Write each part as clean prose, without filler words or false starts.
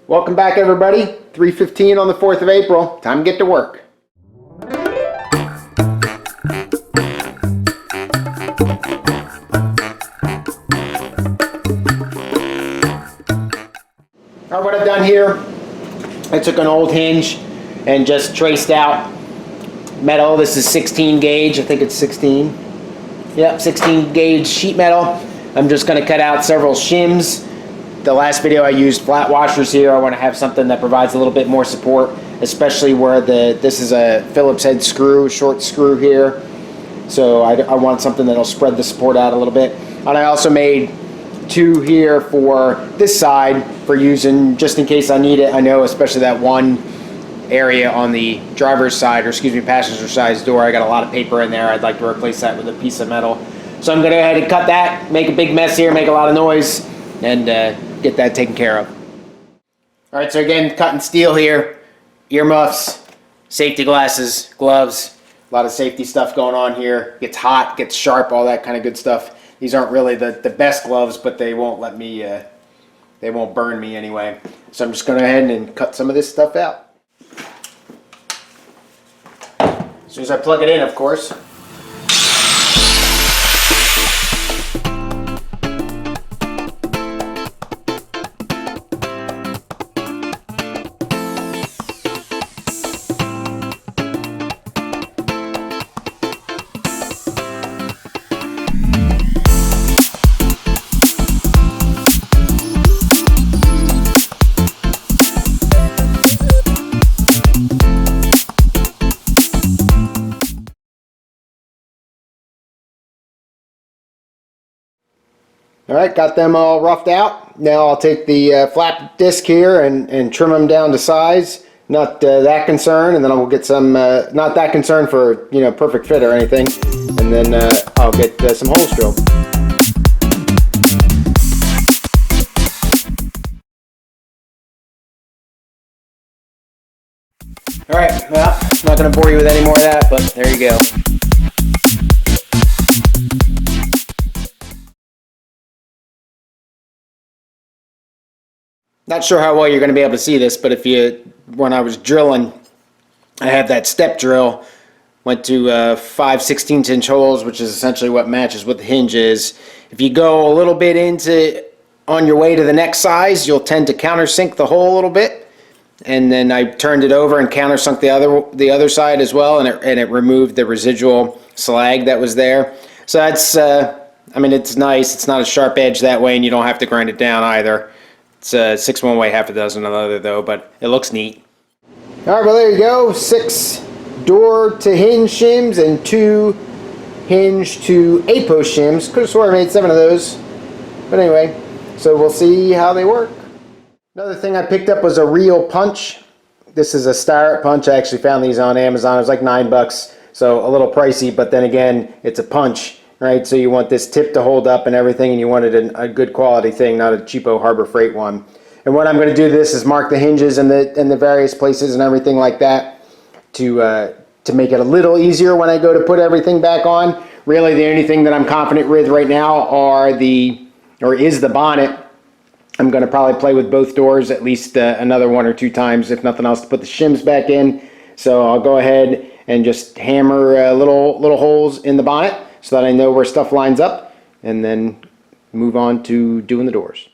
Welcome back, everybody. 3:15 on the 4th of April. Time to get to work. All right, what I've done here, I took an old hinge and just traced out metal. This is 16 gauge. I think it's 16. Yep, 16 gauge sheet metal. I'm just going to cut out several shims. The last video I used flat washers here. I want to have something that provides a little bit more support, especially where this is a Phillips head screw, short screw here. So I want something that'll spread the support out a little bit. And I also made two here for this side for using just in case I need it. I know especially that one area on the driver's side, or excuse me, passenger side's door, I got a lot of paper in there. I'd like to replace that with a piece of metal. So I'm going to go ahead and cut that, make a big mess here, make a lot of noise, and get that taken care of. All right, so again, cutting steel here, earmuffs, safety glasses, gloves, a lot of safety stuff going on here. Gets hot, gets sharp, all that kind of good stuff. These aren't really the best gloves, but they won't let me, they won't burn me anyway. So I'm just going to go ahead and cut some of this stuff out. As soon as I plug it in, of course. All right, got them all roughed out. Now I'll take the flap disc here and trim them down to size. Not that concerned, and then I'll get some, not that concerned for, you know, perfect fit or anything. And then I'll get some holes drilled. All right, well, I'm not going to bore you with any more of that, but there you go. Not sure how well you're going to be able to see this, but when I was drilling, I have that step drill, went to 5/16 inch holes, which is essentially what matches what the hinge is. If you go a little bit on your way to the next size, you'll tend to countersink the hole a little bit. And then I turned it over and countersunk the other side as well, and it removed the residual slag that was there. So that's, I mean, it's nice. It's not a sharp edge that way, and you don't have to grind it down either. It's 6 one way, half a dozen another though, but it looks neat. All right, well there you go. 6 door to hinge shims and 2 hinge to A-post shims. Could have sworn I made 7 of those. But anyway, so we'll see how they work. Another thing I picked up was a reel punch. This is a Starrett punch. I actually found these on Amazon. It was like $9, so a little pricey, but then again, it's a punch. Right, so you want this tip to hold up and everything, and you wanted a good quality thing, not a cheapo Harbor Freight one. And what I'm going to do this is mark the hinges and the various places and everything like that to make it a little easier when I go to put everything back on. Really, the only thing that I'm confident with right now is the bonnet. I'm going to probably play with both doors at least another 1 or 2 times, if nothing else, to put the shims back in. So I'll go ahead and just hammer little holes in the bonnet, so that I know where stuff lines up, and then move on to doing the doors.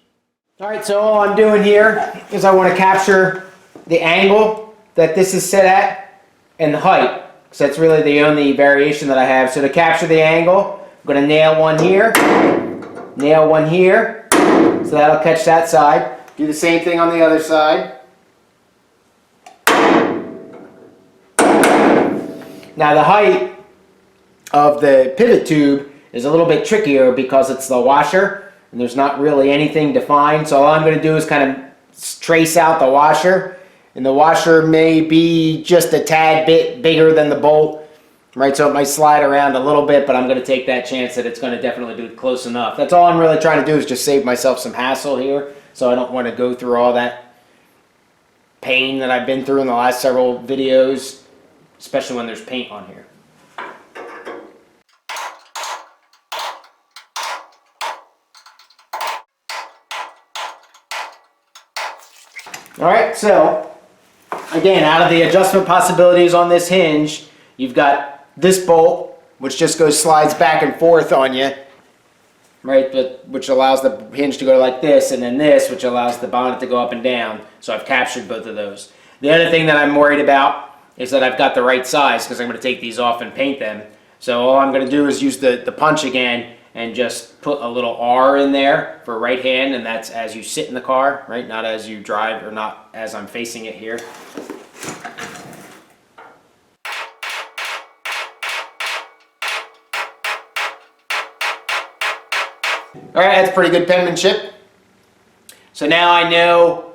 All right, so all I'm doing here is I want to capture the angle that this is set at and the height, because that's really the only variation that I have. So to capture the angle, I'm going to nail one here, so that'll catch that side. Do the same thing on the other side. Now the height of the pivot tube is a little bit trickier because it's the washer and there's not really anything defined. So all I'm going to do is kind of trace out the washer, and the washer may be just a tad bit bigger than the bolt, right? So it might slide around a little bit, but I'm going to take that chance that it's going to definitely do it close enough. That's all I'm really trying to do, is just save myself some hassle here, so I don't want to go through all that pain that I've been through in the last several videos, especially when there's paint on here. All right, so again, out of the adjustment possibilities on this hinge, you've got this bolt, which just slides back and forth on you, right? Which allows the hinge to go like this, and then this, which allows the bonnet to go up and down. So I've captured both of those. The other thing that I'm worried about is that I've got the right size, because I'm going to take these off and paint them. So all I'm going to do is use the punch again and just put a little R in there for right hand, and that's as you sit in the car, right? Not as you drive, or not as I'm facing it here. All right, that's pretty good penmanship. So now I know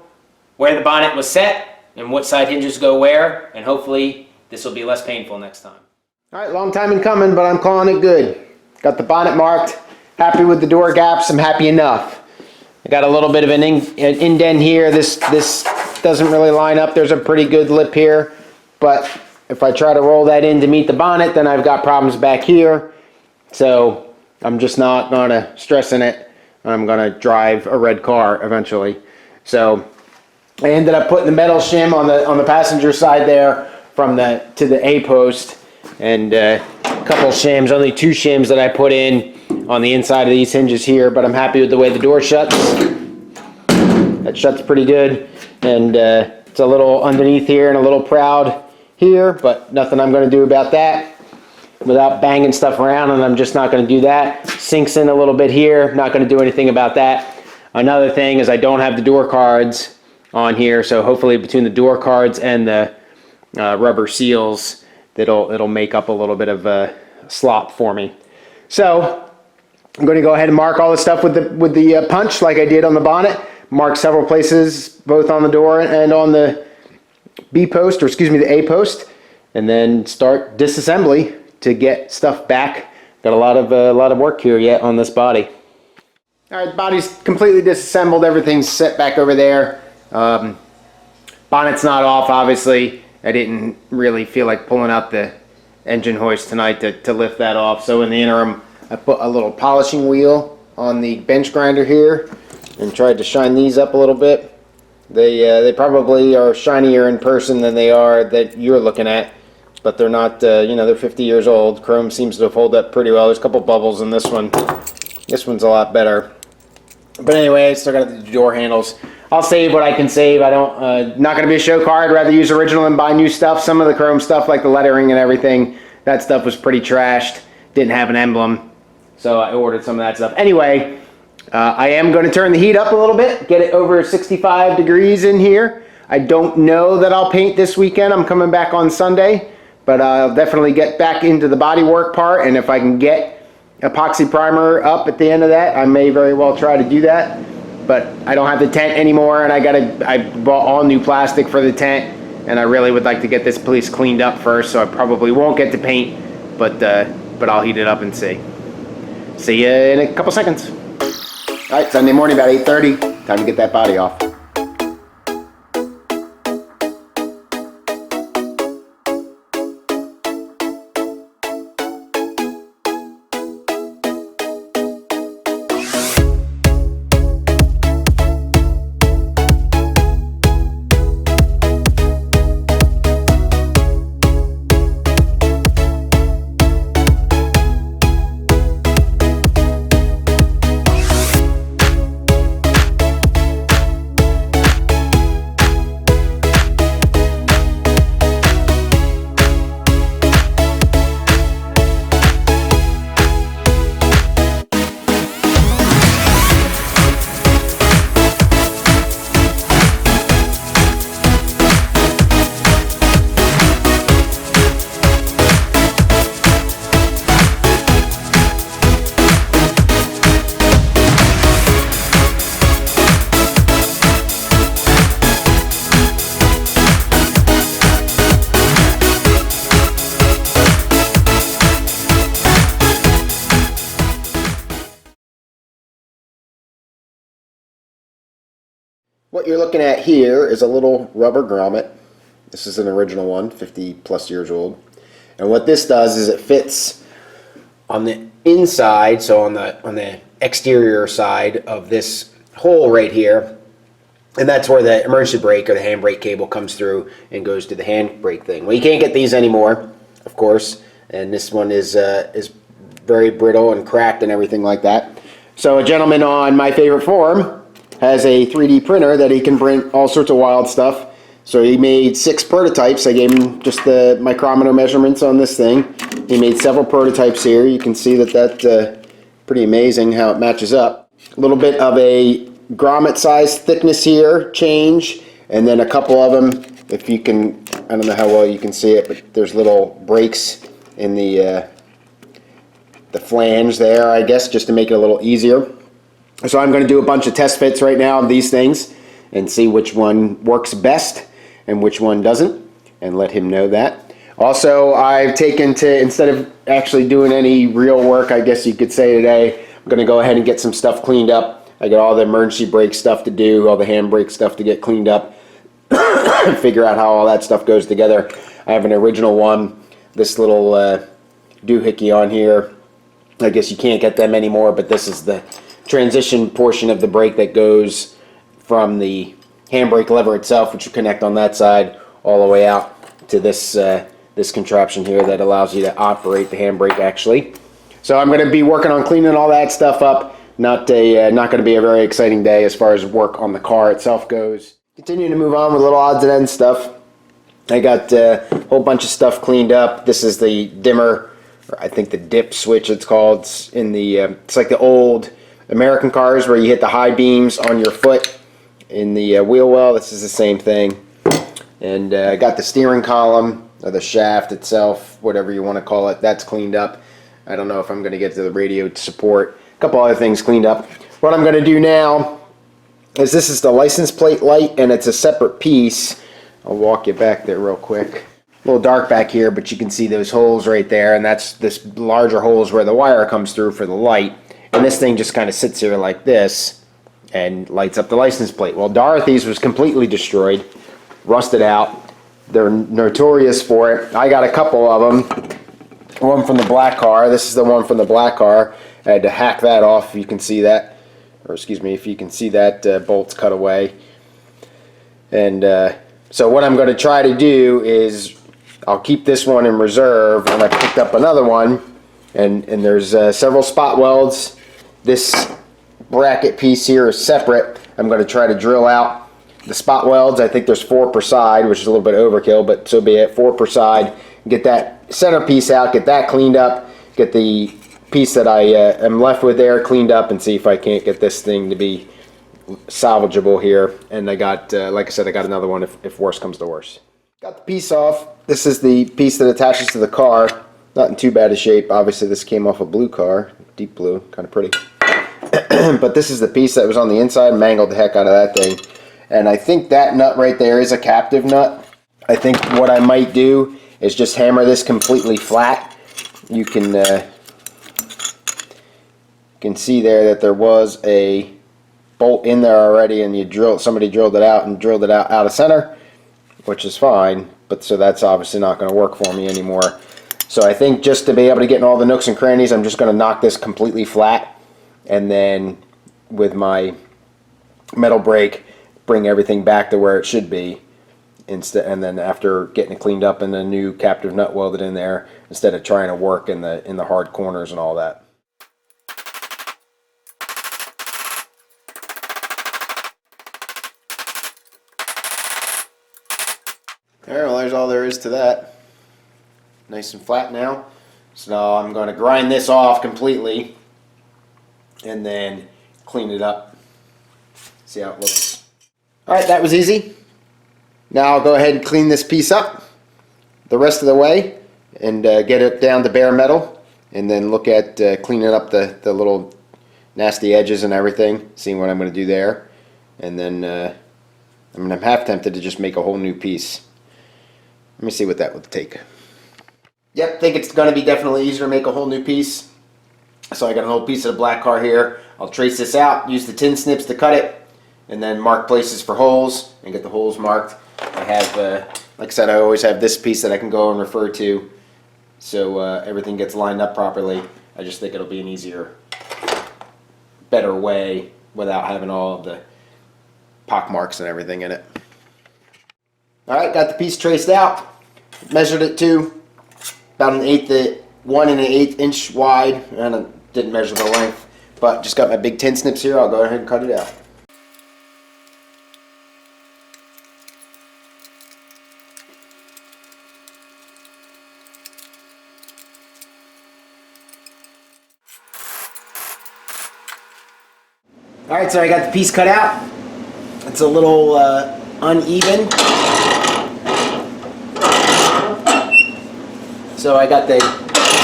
where the bonnet was set and what side hinges go where, and hopefully this will be less painful next time. All right, long time in coming, but I'm calling it good. Got the bonnet marked, happy with the door gaps, I'm happy enough. I got a little bit of an indent here. This doesn't really line up. There's a pretty good lip here, but if I try to roll that in to meet the bonnet, then I've got problems back here. So I'm just not gonna stress in it. I'm gonna drive a red car eventually. So I ended up putting the metal shim on the passenger side there from to the A post, and a couple shims, only 2 shims that I put in on the inside of these hinges here, but I'm happy with the way the door shuts. That shuts pretty good, and it's a little underneath here and a little proud here, but nothing I'm going to do about that without banging stuff around, and I'm just not going to do that. Sinks in a little bit here, not going to do anything about that. Another thing is I don't have the door cards on here, so hopefully between the door cards and the rubber seals, it'll make up a little bit of a slop for me. So I'm going to go ahead and mark all the stuff with the punch like I did on the bonnet. Mark several places, both on the door and on the B post, or excuse me, the A post, and then start disassembly to get stuff back. Got a lot of work here yet on this body. All right, the body's completely disassembled. Everything's set back over there. Bonnet's not off, obviously. I didn't really feel like pulling out the engine hoist tonight to lift that off. So in the interim, I put a little polishing wheel on the bench grinder here and tried to shine these up a little bit. They probably are shinier in person than they are that you're looking at, but they're not, they're 50 years old. Chrome seems to have held up pretty well. There's a couple bubbles in this one. This one's a lot better. But anyway, I still got the door handles. I'll save what I can save. I don't, not going to be a show car. I'd rather use original and buy new stuff. Some of the chrome stuff, like the lettering and everything, that stuff was pretty trashed. Didn't have an emblem, so I ordered some of that stuff. Anyway, I am going to turn the heat up a little bit, get it over 65 degrees in here. I don't know that I'll paint this weekend. I'm coming back on Sunday, but I'll definitely get back into the bodywork part, and if I can get epoxy primer up at the end of that, I may very well try to do that. But I don't have the tent anymore, and I bought all new plastic for the tent, and I really would like to get this place cleaned up first, so I probably won't get to paint, but I'll heat it up and see. See you in a couple seconds. All right, Sunday morning about 8:30, time to get that body off. What you're looking at here is a little rubber grommet. This is an original one, 50 plus years old. And what this does is it fits on the inside, so on the exterior side of this hole right here. And that's where the emergency brake or the handbrake cable comes through and goes to the handbrake thing. Well, you can't get these anymore, of course, and this one is very brittle and cracked and everything like that. So a gentleman on My Favorite Forum has a 3D printer that he can print all sorts of wild stuff. So he made 6 prototypes. I gave him just the micrometer measurements on this thing. He made several prototypes here. You can see that that's pretty amazing how it matches up. A little bit of a grommet size thickness here change, and then a couple of them, if you can, I don't know how well you can see it, but there's little breaks in the flange there, I guess, just to make it a little easier. So I'm going to do a bunch of test fits right now of these things and see which one works best and which one doesn't, and let him know that. Also, I've taken to, instead of actually doing any real work, I guess you could say today, I'm going to go ahead and get some stuff cleaned up. I got all the emergency brake stuff to do, all the handbrake stuff to get cleaned up, figure out how all that stuff goes together. I have an original one, this little doohickey on here. I guess you can't get them anymore, but this is the transition portion of the brake that goes from the handbrake lever itself, which you connect on that side, all the way out to this this contraption here that allows you to operate the handbrake actually. So I'm going to be working on cleaning all that stuff up. Not going to be a very exciting day as far as work on the car itself goes. Continuing to move on with little odds and ends stuff. I got a whole bunch of stuff cleaned up. This is the dimmer, or I think the dip switch it's called. It's in the it's like the old American cars where you hit the high beams on your foot in the wheel well. This is the same thing. And I got the steering column, or the shaft itself, whatever you want to call it, that's cleaned up. I don't know if I'm going to get to the radio support. A couple other things cleaned up. What I'm going to do now is, this is the license plate light, and it's a separate piece. I'll walk you back there real quick. A little dark back here, but you can see those holes right there, and that's this larger holes where the wire comes through for the light. And this thing just kind of sits here like this and lights up the license plate. Well, Dorothy's was completely destroyed, rusted out. They're notorious for it. I got a couple of them. One from the black car. This is the one from the black car. I had to hack that off, if you can see that. Or excuse me, if you can see that bolt's cut away. And so what I'm going to try to do is, I'll keep this one in reserve, and I picked up another one, and there's several spot welds. This bracket piece here is separate. I'm going to try to drill out the spot welds. I think there's 4 per side, which is a little bit overkill, but so be it. 4 per side. Get that center piece out, get that cleaned up, get the piece that I am left with there cleaned up, and see if I can't get this thing to be salvageable here. And I got, like I said, I got another one if worse comes to worse. Got the piece off. This is the piece that attaches to the car. Not in too bad a shape. Obviously this came off a blue car, deep blue, kind of pretty. But this is the piece that was on the inside. Mangled the heck out of that thing. And I think that nut right there is a captive nut. I think what I might do is just hammer this completely flat. You can see there that there was a bolt in there already, and somebody drilled it out out of center, which is fine, but so that's obviously not going to work for me anymore. So I think just to be able to get in all the nooks and crannies, I'm just going to knock this completely flat, and then with my metal brake bring everything back to where it should be. And then after getting it cleaned up and a new captive nut welded in there, instead of trying to work in the hard corners and all that. Alright, well, there's all there is to that. Nice and flat now. So now I'm going to grind this off completely and then clean it up. See how it looks. Alright, that was easy. Now I'll go ahead and clean this piece up the rest of the way and get it down to bare metal, and then look at cleaning up the little nasty edges and everything, seeing what I'm going to do there. And then I'm half tempted to just make a whole new piece. Let me see what that would take. Yep, think it's going to be definitely easier to make a whole new piece. So I got an old piece of the black car here. I'll trace this out, use the tin snips to cut it, and then mark places for holes and get the holes marked. I have, like I said, I always have this piece that I can go and refer to, so everything gets lined up properly. I just think it'll be an easier, better way without having all of the pock marks and everything in it. Alright, got the piece traced out. Measured it to about 1 1/8 inch wide. And I didn't measure the length, but just got my big tin snips here. I'll go ahead and cut it out. Alright, so I got the piece cut out. It's a little uneven. So I got the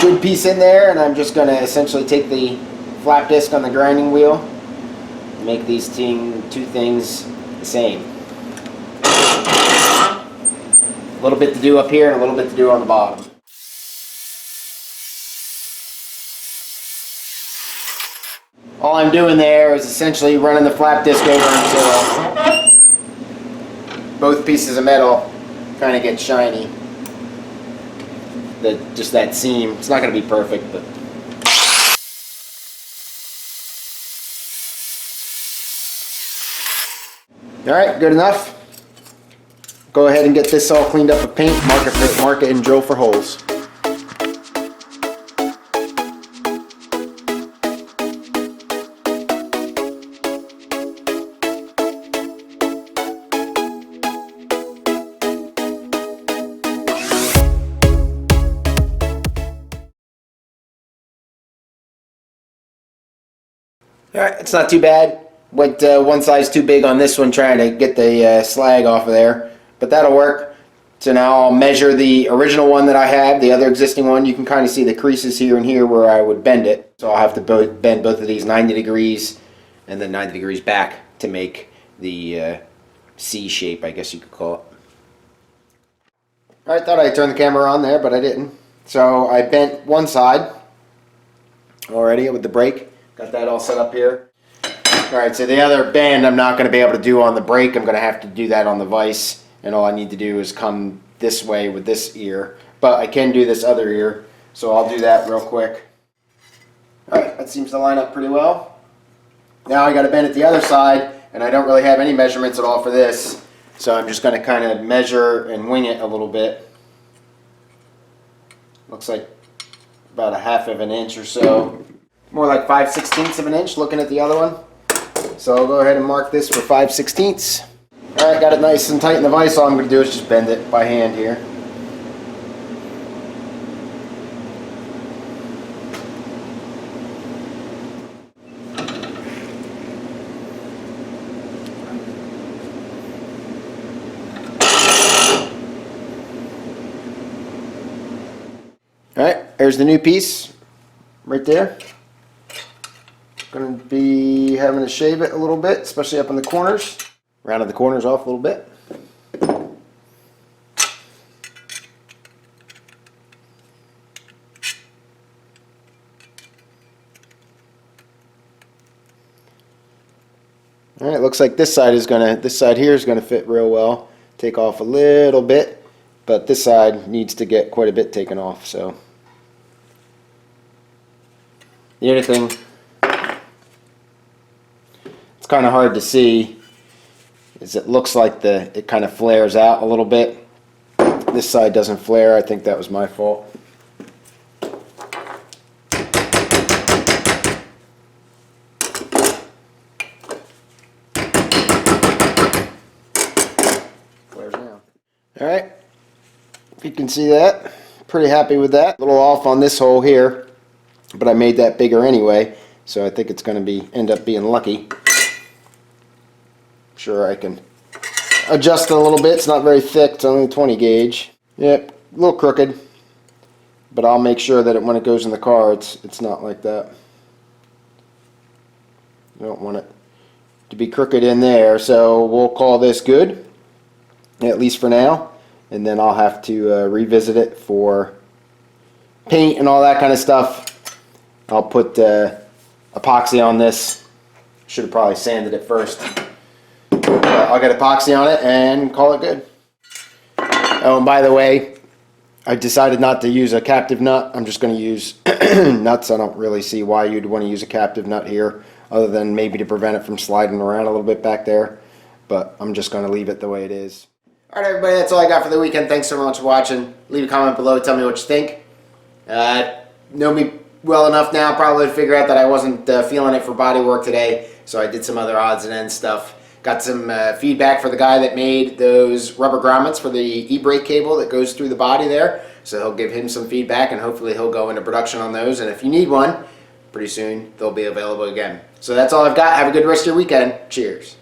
good piece in there, and I'm just going to essentially take the flap disc on the grinding wheel and make these two things the same. A little bit to do up here and a little bit to do on the bottom. All I'm doing there is essentially running the flap disc over until both pieces of metal kind of get shiny. Just that seam. It's not going to be perfect, but alright, good enough. Go ahead and get this all cleaned up with paint, mark it and drill for holes. Alright, it's not too bad. Went one size too big on this one trying to get the slag off of there, but that'll work. So now I'll measure the original one that I have, the other existing one. You can kind of see the creases here and here where I would bend it. So I'll have to bend both of these 90 degrees and then 90 degrees back to make the C shape, I guess you could call it. I thought I'd turn the camera on there, but I didn't. So I bent one side already with the brake. Got that all set up here. Alright, so the other bend I'm not going to be able to do on the brake. I'm going to have to do that on the vise. And all I need to do is come this way with this ear. But I can do this other ear. So I'll do that real quick. Alright, that seems to line up pretty well. Now I got to bend it the other side. And I don't really have any measurements at all for this. So I'm just going to kind of measure and wing it a little bit. Looks like about 1/2 of an inch or so. More like 5/16 of an inch looking at the other one. So I'll go ahead and mark this for 5/16. Alright, got it nice and tight in the vise. All I'm going to do is just bend it by hand here. Alright, there's the new piece right there. Going to be having to shave it a little bit, especially up in the corners. Rounded the corners off a little bit. Alright, looks like this side here is gonna fit real well. Take off a little bit, but this side needs to get quite a bit taken off, so. The other thing, it's kind of hard to see, is it looks like it kind of flares out a little bit. This side doesn't flare. I think that was my fault. Flares now. Alright, if you can see that, pretty happy with that. A little off on this hole here, but I made that bigger anyway, so I think it's going to end up being lucky. Sure, I can adjust it a little bit. It's not very thick. It's only 20 gauge. Yep, a little crooked, but I'll make sure that when it goes in the car, it's not like that. You don't want it to be crooked in there, so we'll call this good, at least for now, and then I'll have to revisit it for paint and all that kind of stuff. I'll put epoxy on this. Should have probably sanded it first. I'll get epoxy on it and call it good. Oh, and by the way, I decided not to use a captive nut. I'm just going to use nuts. I don't really see why you'd want to use a captive nut here, other than maybe to prevent it from sliding around a little bit back there. but I'm just going to leave it the way it is. All right, everybody, that's all I got for the weekend. Thanks so much for watching. Leave a comment below. Tell me what you think. Know me well enough now probably to figure out that I wasn't feeling it for body work today, so I did some other odds and ends stuff. Got some feedback for the guy that made those rubber grommets for the e-brake cable that goes through the body there, so he'll give him some feedback and hopefully he'll go into production on those, and if you need one, pretty soon they'll be available again. So that's all I've got. Have a good rest of your weekend. Cheers.